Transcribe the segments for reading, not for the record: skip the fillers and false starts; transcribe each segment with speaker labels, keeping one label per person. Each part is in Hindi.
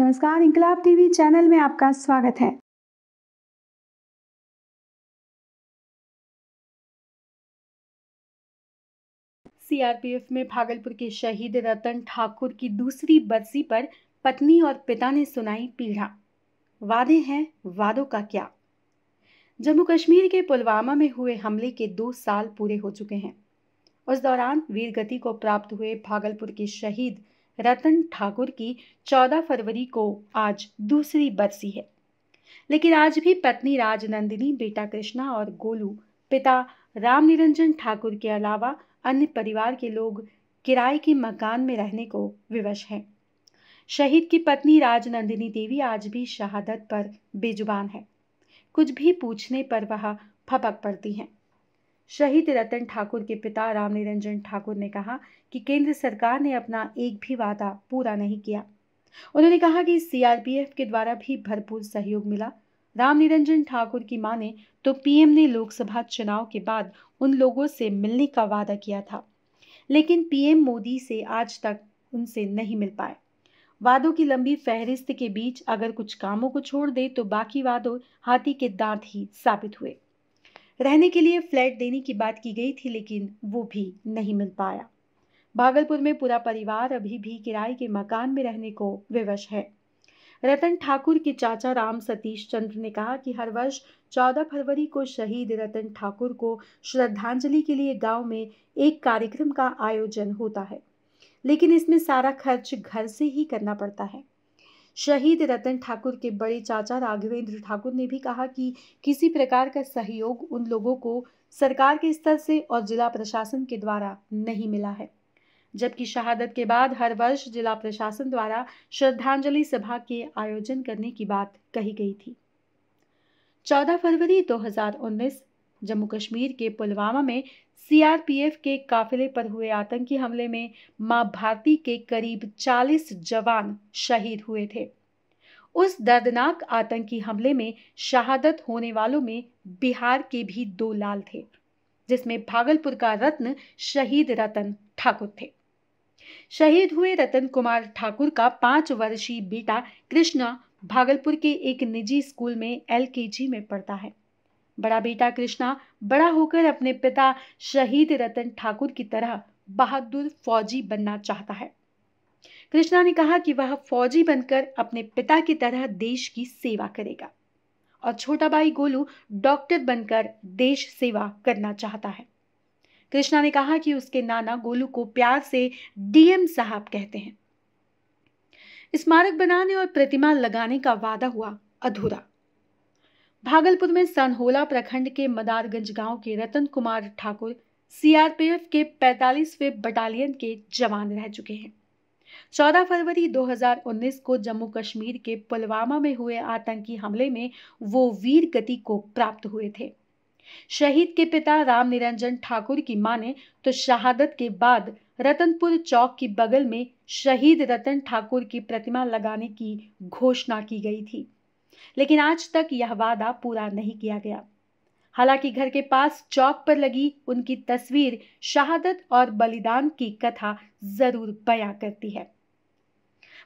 Speaker 1: नमस्कार, इंकलाब टीवी चैनल में आपका स्वागत है। सीआरपीएफ में भागलपुर के शहीद रतन ठाकुर की दूसरी बरसी पर पत्नी और पिता ने सुनाई पीड़ा। वादे हैं, वादों का क्या। जम्मू कश्मीर के पुलवामा में हुए हमले के 2 साल पूरे हो चुके हैं। उस दौरान वीर गति को प्राप्त हुए भागलपुर के शहीद रतन ठाकुर की 14 फरवरी को आज दूसरी बरसी है। लेकिन आज भी पत्नी राजनंदिनी, बेटा कृष्णा और गोलू, पिता राम निरंजन ठाकुर के अलावा अन्य परिवार के लोग किराए के मकान में रहने को विवश हैं। शहीद की पत्नी राजनंदिनी देवी आज भी शहादत पर बेजुबान है। कुछ भी पूछने पर वह फपक पड़ती हैं। शहीद रतन ठाकुर के पिता राम निरंजन ठाकुर ने कहा कि केंद्र सरकार ने अपना एक भी वादा पूरा नहीं किया। उन्होंने कहा कि सीआरपीएफ के द्वारा भी भरपूर सहयोग मिला। राम निरंजन ठाकुर की माने तो पीएम ने लोकसभा चुनाव के बाद उन लोगों से मिलने का वादा किया था, लेकिन पीएम मोदी से आज तक उनसे नहीं मिल पाए। वादों की लंबी फहरिस्त के बीच अगर कुछ कामों को छोड़ दे तो बाकी वादों हाथी के दांत ही साबित हुए। रहने के लिए फ्लैट देने की बात की गई थी, लेकिन वो भी नहीं मिल पाया। भागलपुर में पूरा परिवार अभी भी किराए के मकान में रहने को विवश है। रतन ठाकुर के चाचा राम सतीश चंद्र ने कहा कि हर वर्ष 14 फरवरी को शहीद रतन ठाकुर को श्रद्धांजलि के लिए गांव में एक कार्यक्रम का आयोजन होता है, लेकिन इसमें सारा खर्च घर से ही करना पड़ता है। शहीद रतन ठाकुर के बड़े चाचा राघवेंद्र ठाकुर ने भी कहा कि किसी प्रकार का सहयोग उन लोगों को सरकार के स्तर से और जिला प्रशासन के द्वारा नहीं मिला है, जबकि शहादत के बाद हर वर्ष जिला प्रशासन द्वारा श्रद्धांजलि सभा के आयोजन करने की बात कही गई थी। 14 फरवरी 2019 जम्मू कश्मीर के पुलवामा में सीआरपीएफ के काफिले पर हुए आतंकी हमले में मां भारती के करीब 40 जवान शहीद हुए थे। उस दर्दनाक आतंकी हमले में शहादत होने वालों में बिहार के भी 2 लाल थे, जिसमें भागलपुर का रत्न शहीद रतन ठाकुर थे। शहीद हुए रतन कुमार ठाकुर का 5 वर्षीय बेटा कृष्णा भागलपुर के एक निजी स्कूल में एलकेजी में पढ़ता है। बड़ा बेटा कृष्णा बड़ा होकर अपने पिता शहीद रतन ठाकुर की तरह बहादुर फौजी बनना चाहता है। कृष्णा ने कहा कि वह फौजी बनकर अपने पिता की तरह देश की सेवा करेगा और छोटा भाई गोलू डॉक्टर बनकर देश सेवा करना चाहता है। कृष्णा ने कहा कि उसके नाना गोलू को प्यार से डीएम साहब कहते हैं। स्मारक बनाने और प्रतिमा लगाने का वादा हुआ अधूरा। भागलपुर में सनहोला प्रखंड के मदारगंज गांव के रतन कुमार ठाकुर सीआरपीएफ के 45वें बटालियन के जवान रह चुके हैं। 14 फरवरी 2019 को जम्मू कश्मीर के पुलवामा में हुए आतंकी हमले में वो वीर गति को प्राप्त हुए थे। शहीद के पिता राम निरंजन ठाकुर की माने तो शहादत के बाद रतनपुर चौक के बगल में शहीद रतन ठाकुर की प्रतिमा लगाने की घोषणा की गई थी, लेकिन आज तक यह वादा पूरा नहीं किया गया। हालांकि घर के पास चौक पर लगी उनकी तस्वीर शहादत और बलिदान की कथा जरूर बयां करती है।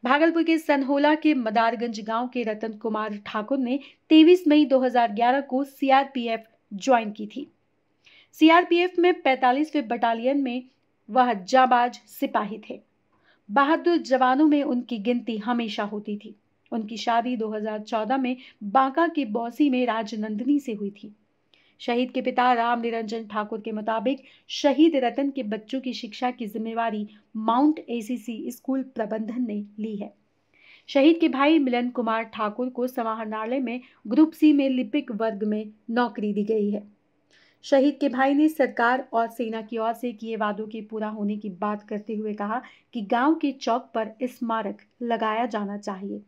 Speaker 1: भागलपुर के सनहोला के मदारगंज गांव के रतन कुमार ठाकुर ने 23 मई 2011 को सीआरपीएफ ज्वाइन की थी। सीआरपीएफ में 45वें बटालियन में वह जाबाज सिपाही थे। बहादुर जवानों में उनकी गिनती हमेशा होती थी। उनकी शादी 2014 में बांका के बौसी में राजनंदिनी से हुई थी। शहीद के पिता राम निरंजन ठाकुर के मुताबिक शहीद रतन के बच्चों की शिक्षा की जिम्मेवारी माउंट एसीसी स्कूल प्रबंधन ने ली है। शहीद के भाई मिलन कुमार ठाकुर को समाहरणालय में ग्रुप सी में लिपिक वर्ग में नौकरी दी गई है। शहीद के भाई ने सरकार और सेना की ओर से किए वादों के पूरा होने की बात करते हुए कहा कि गांव के चौक पर स्मारक लगाया जाना चाहिए।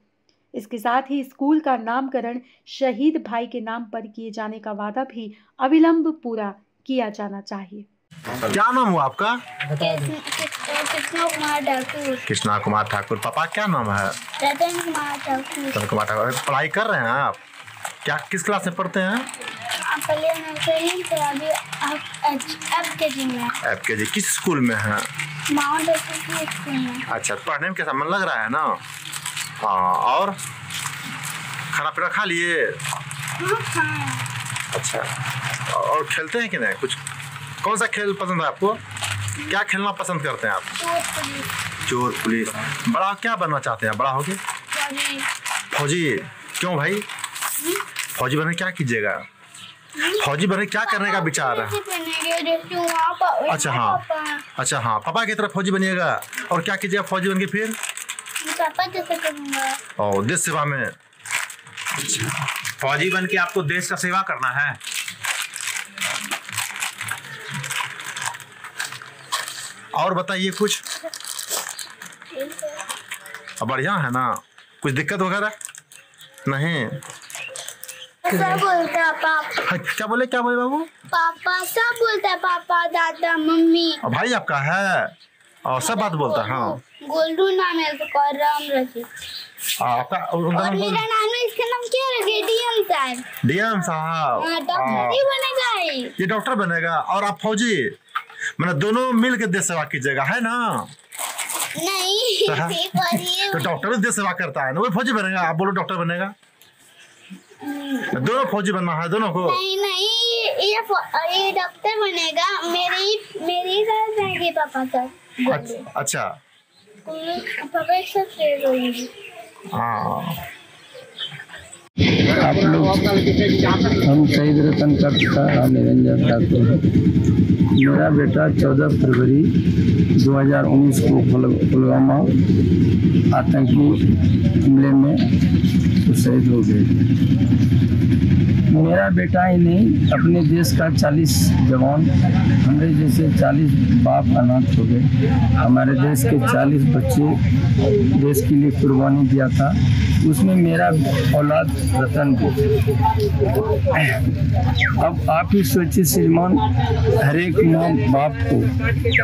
Speaker 1: इसके साथ ही स्कूल का नामकरण शहीद भाई के नाम पर किए जाने का वादा भी अविलंब पूरा किया जाना चाहिए।
Speaker 2: क्या नाम हुआ आपका?
Speaker 3: कृष्णा कुमार ठाकुर।
Speaker 2: कृष्णा कुमार ठाकुर। पापा क्या नाम है?
Speaker 3: रतन कुमार ठाकुर।
Speaker 2: रतन कुमार ठाकुर। पढ़ाई कर रहे हैं आप? क्या किस क्लास में पढ़ते हैं?
Speaker 3: पहले नर्सरी से अभी एफकेजी में।
Speaker 2: एफकेजी किस स्कूल में है?
Speaker 3: माउंट एसीसी स्कूल में।
Speaker 2: अच्छा, पढ़ने में कैसा मन लग रहा है ना? हाँ, और खाना पीना खा लिए?
Speaker 3: हाँ खाए।
Speaker 2: अच्छा, और खेलते हैं कि नहीं कुछ? कौन सा खेल पसंद है आपको? क्या खेलना पसंद करते हैं आप? चोर पुलिस। बड़ा क्या बनना चाहते हैं बड़ा होके? फौजी। क्यों भाई? फौजी बने क्या कीजिएगा? फौजी बने क्या करने का विचार है? अच्छा हाँ, अच्छा हाँ, पापा की तरह फौजी बनिएगा। और क्या कीजिएगा फौजी बन के फिर?
Speaker 3: पापा जैसे करूँगा।
Speaker 2: और देश सेवा में।
Speaker 4: फौजी बन के आपको देश का सेवा करना है?
Speaker 2: और बताइए कुछ। बढ़िया है ना? कुछ दिक्कत वगैरह नहीं?
Speaker 3: सब बोलता है पापा।
Speaker 2: क्या बोले बाबू?
Speaker 3: पापा सब बोलता है, पापा दादा मम्मी।
Speaker 2: और भाई आपका है और सब बात बोलता है? हाँ।
Speaker 3: गोल्डू नाम है उसका, राम रखी।
Speaker 2: आपका
Speaker 3: और मेरा नाम है, इसका नाम क्या रखे? डीएम साहब।
Speaker 2: डीएम साहब।
Speaker 3: डॉक्टर ही बनेगा
Speaker 2: ये डॉक्टर बनेगा और आप फौजी। मैंने दोनों मिल के देश सेवा कीजिएगा, है ना?
Speaker 3: नहीं
Speaker 2: तो डॉक्टर भी देश सेवा करता है ना, वो फौजी बनेगा। आप बोलो डॉक्टर बनेगा। दोनों फौजी बनना है दोनों को?
Speaker 3: नहीं, ये डॉक्टर बनेगा। मेरी साथ रहेंगे पापा साथ।
Speaker 2: अच्छा,
Speaker 3: पापा एक साथ रहेंगे।
Speaker 2: हाँ।
Speaker 5: आप लोग, हम शहीद रतन का पिता निरंजन ठाकुर हैं। मेरा बेटा 14 फरवरी 2019 को पुलवामा आतंकी हमले में शहीद हो गए। मेरा बेटा ही नहीं, अपने देश का 40 जवान, हमारे जैसे 40 बाप अनाथ हो गए। हमारे देश के 40 बच्चे देश के लिए कुर्बानी दिया था, उसमें मेरा औलाद रतन भी। अब आप ही सोचिए श्रीमान, हर एक माँ बाप को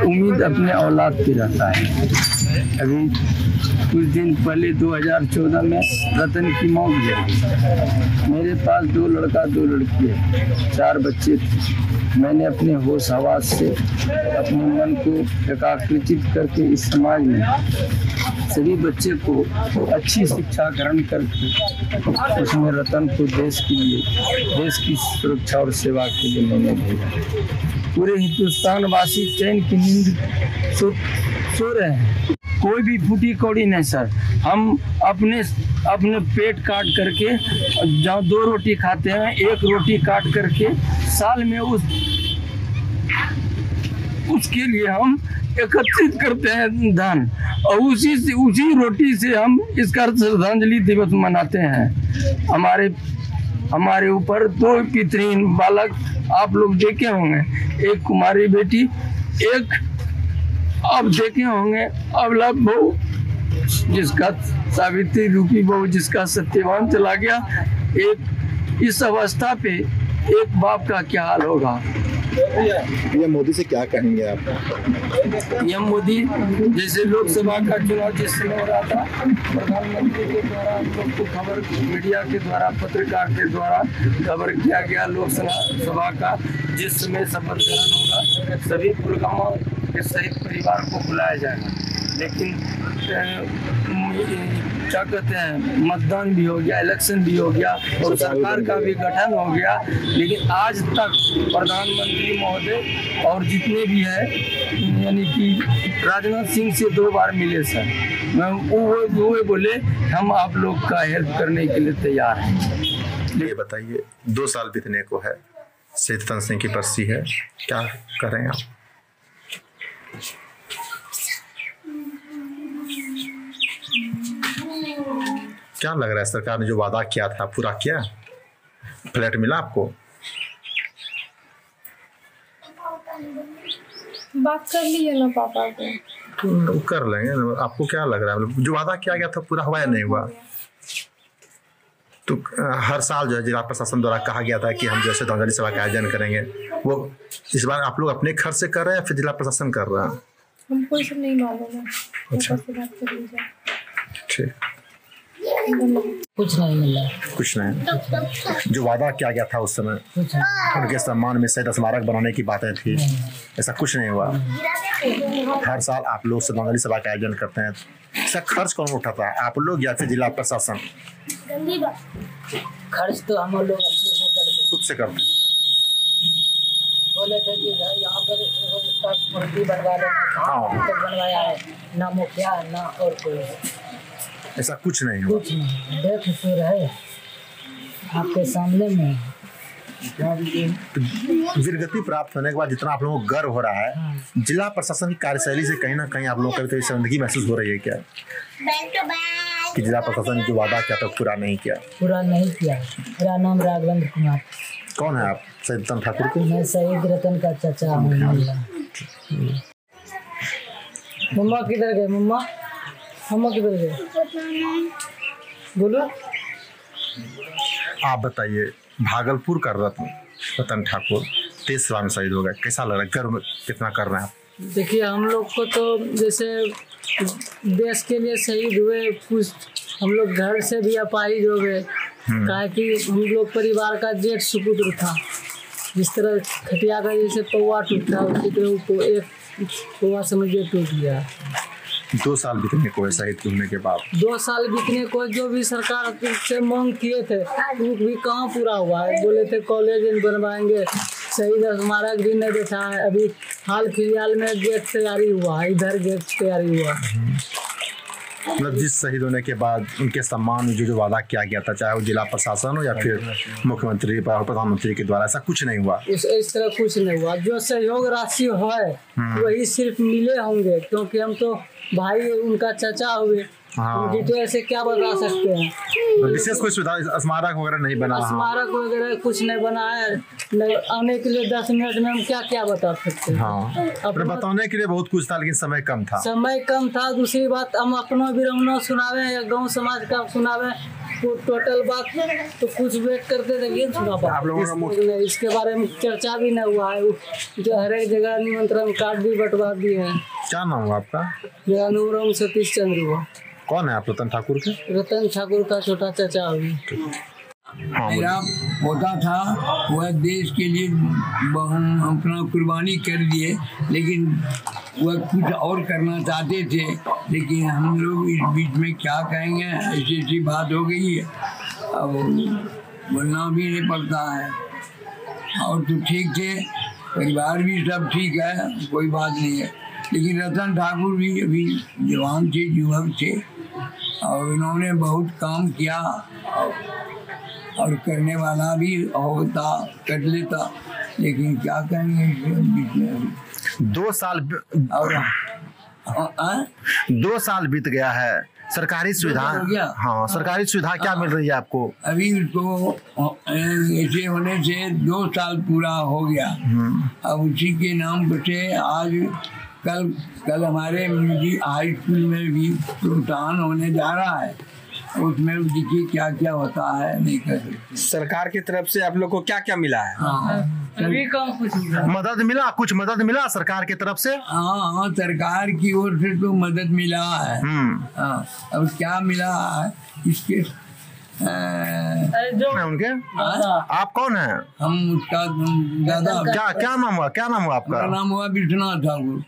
Speaker 5: उम्मीद अपने औलाद की रहता है। अभी कुछ दिन पहले 2014 में रतन की मौत हुई। मेरे पास 2 लड़का 2 लड़की है, 4 बच्चे थे। मैंने अपने होश हवास से अपने मन को एकाग्रचित करके इस समाज में सभी बच्चे को अच्छी शिक्षा ग्रहण करके उसमें रतन को देश के लिए, देश की सुरक्षा और सेवा के लिए मैंने भेजा। पूरे हिंदुस्तान वासी चैन की नींद सो रहे हैं। कोई भी फूटी कौड़ी नहीं सर। हम अपने पेट काट करके, जहाँ 2 रोटी खाते हैं, 1 रोटी काट करके साल में उसके लिए हम एकत्रित करते हैं धन, और उसी रोटी से हम इसका श्रद्धांजलि दिवस मनाते हैं। हमारे ऊपर 2 पितरीन बालक आप लोग देखे होंगे, एक कुमारी बेटी, एक आप देखे होंगे अबला बहू, जिसका सावित्री रूपी बहू, जिसका सत्यवान चला गया। एक इस अवस्था पे एक बाप का क्या हाल होगा।
Speaker 2: ये मोदी से क्या कहेंगे आप?
Speaker 5: ये मोदी, जैसे लोकसभा का चुनाव जिस समय हो रहा था, प्रधानमंत्री के द्वारा हम लोग को खबर, मीडिया के द्वारा, पत्रकार के द्वारा खबर किया गया लोकसभा का जिस समय शपथ ग्रहण होगा सभी पुलवामा के शहीद परिवार को बुलाया जाएगा। लेकिन क्या कहते हैं, मतदान भी हो गया, इलेक्शन भी हो गया और सरकार का भी गठन हो गया, लेकिन आज तक प्रधानमंत्री महोदय और जितने भी है, यानी कि राजनाथ सिंह से 2 बार मिले सर। वो बोले हम आप लोग का हेल्प करने के लिए तैयार हैं।
Speaker 2: ये बताइए, 2 साल बीतने को है, शहीद रतन सिंह की बरसी है, क्या करें आप? क्या लग रहा है सरकार ने जो वादा किया था पूरा किया? फ्लैट मिला आपको?
Speaker 6: बात कर लीजिए ना पापा को।
Speaker 2: तो कर लेंगे। आपको क्या लग रहा है जो वादा किया गया था पूरा हुआ या नहीं हुआ? तो हर साल जो है जिला प्रशासन द्वारा कहा गया था कि हम जैसे श्रद्धांजलि सभा का आयोजन करेंगे, वो इस बार आप लोग अपने खर्च से कर रहे हैं या फिर जिला प्रशासन कर रहा है?
Speaker 6: हमको ये सब नहीं मालूम है।
Speaker 2: अच्छा,
Speaker 6: बात कर लीजिए।
Speaker 2: ठीक।
Speaker 6: धन्यवाद।
Speaker 7: कुछ नहीं मिला।
Speaker 2: कुछ नहीं। जो वादा किया गया था उस समय
Speaker 7: कुछ नहीं।
Speaker 2: उनके सम्मान में शहीद स्मारक बनाने की बातें थी, ऐसा कुछ नहीं हुआ। हर साल आप लोग श्रद्धांजलि सभा का आयोजन करते हैं, इसका खर्च कौन उठाता है, आप लोग या फिर जिला प्रशासन?
Speaker 7: खर्च तो हम लोग अच्छे से करते,
Speaker 2: खुद से करते हैं।
Speaker 7: बोले थे कि यहाँ पर मूर्ति बनवा लो, बनवाया है ना मुखिया ना और कोई,
Speaker 2: ऐसा कुछ नहीं हुआ।
Speaker 7: कुछ नहीं। देख तो रहे आपके सामने में।
Speaker 2: तो वीरगति प्राप्त होने के बाद जितना आप लोगों को गर्व हो रहा है, जिला प्रशासन की कार्यशैली से कहीं ना कहीं आप लोगों को शर्मिंदगी महसूस हो रही है क्या, कि जिला प्रशासन ने जो वादा किया था पूरा नहीं किया?
Speaker 7: पूरा नहीं किया। मेरा नाम राघवेंद्र कुमार।
Speaker 2: कौन है आप? शहीद रतन ठाकुर के?
Speaker 7: मैं शहीद रतन का चाचा हूँ। मम्मा किधर गए? मम्मा किधर गए? बोलो।
Speaker 2: आप बताइए, भागलपुर का रतन ठाकुर देश सेवा में शहीद हो गए, कैसा लग रहा है, गर्व कितना कर रहे हैं आप?
Speaker 7: देखिए हम लोग को तो जैसे देश के लिए शहीद हुए, कुछ हम लोग घर से भी अपाहिज हो गए, कहा कि हम लोग परिवार का जेठ सुपुत्र था। जिस तरह खटिया का जैसे पौवा टूटता उसी तरह एक पौवा समझिए टूट गया।
Speaker 2: 2 साल बीतने को शहीद होने के बाद
Speaker 7: 2 साल बीतने को जो भी सरकार से मांग किए थे वो भी कहाँ पूरा हुआ है। बोले थे कॉलेज बनवाएंगे, शहीद स्मारक भी नहीं बैठा है। अभी हाल फिलहाल में गेट तैयारी हुआ है, इधर गेट तैयारी हुआ।
Speaker 2: मतलब जिस शहीद होने के बाद उनके सम्मान में जो वादा किया गया था, चाहे वो जिला प्रशासन हो या फिर मुख्यमंत्री प्रधानमंत्री के द्वारा, ऐसा कुछ नहीं हुआ।
Speaker 7: इस तरह कुछ नहीं हुआ। जो सहयोग राशि है वही सिर्फ मिले होंगे, क्योंकि हम तो भाई उनका चाचा हुए। डिटेल से क्या बता सकते हैं।
Speaker 2: विशेष कोई सुविधा स्मारक वगैरह नहीं बना?
Speaker 7: स्मारक वगैरह कुछ नहीं बना है। नहीं आने के लिए 10 मिनट में हम क्या बता सकते हैं।
Speaker 2: हाँ, अपने बताने के लिए बहुत कुछ था, लेकिन समय कम था।
Speaker 7: दूसरी बात हम अपना विरमना सुनावे या गांव समाज का सुनावे, तो टोटल बात तो कुछ वेट करते थे, ये सुना पाए। इसके बारे में चर्चा भी नहीं हुआ है। जो हर एक जगह निमंत्रण कार्ड भी बंटवा दिए हैं।
Speaker 2: क्या नाम हुआ आपका?
Speaker 7: मेरा नाम सतीश चंद्र हुआ।
Speaker 2: कौन है आप? रतन ठाकुर के?
Speaker 7: रतन ठाकुर का छोटा चाचा हुई।
Speaker 5: मेरा पोता था, वह देश के लिए अपना कुर्बानी कर दिए, लेकिन वह कुछ और करना चाहते थे, लेकिन हम लोग इस बीच में क्या कहेंगे, ऐसी बात हो गई है, अब बोलना भी नहीं पड़ता है। और तो ठीक थे, परिवार भी सब ठीक है, कोई बात नहीं है, लेकिन रतन ठाकुर भी अभी जवान थे, युवक थे, और इन्होंने बहुत काम किया और करने वाला भी होता, कर लेता, लेकिन क्या करेंगे बीच में।
Speaker 2: 2 साल
Speaker 5: और
Speaker 2: 2 साल बीत गया है। सरकारी सुविधा? हाँ, सरकारी सुविधा क्या मिल रही है आपको? अभी
Speaker 5: उसको ऐसे होने से 2 साल पूरा हो गया। अब उसी के नाम से आज कल हमारे हाई स्कूल में भी प्रोत्साहन होने जा रहा है, उसमें देखिए क्या क्या होता है, नहीं कर सकते।
Speaker 4: सरकार की तरफ से आप लोग को क्या क्या मिला है?
Speaker 7: अभी कम कुछ
Speaker 2: मदद मिला? कुछ मदद मिला सरकार की तरफ से?
Speaker 5: हाँ, सरकार की ओर से तो मदद मिला है। अब क्या मिला है इसके
Speaker 2: जो उनके आप कौन है?
Speaker 5: हम उसका दादा।
Speaker 2: क्या नाम हुआ आपका?
Speaker 5: नाम हुआ विश्वनाथ ठाकुर।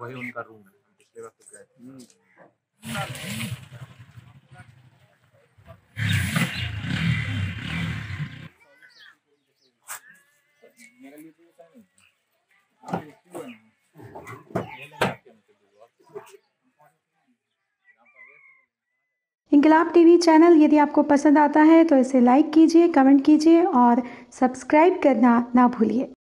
Speaker 2: वही उनका रूम है, पिछले वक्त गए।
Speaker 1: इंकलाब टीवी चैनल यदि आपको पसंद आता है तो इसे लाइक कीजिए, कमेंट कीजिए और सब्सक्राइब करना ना भूलिए।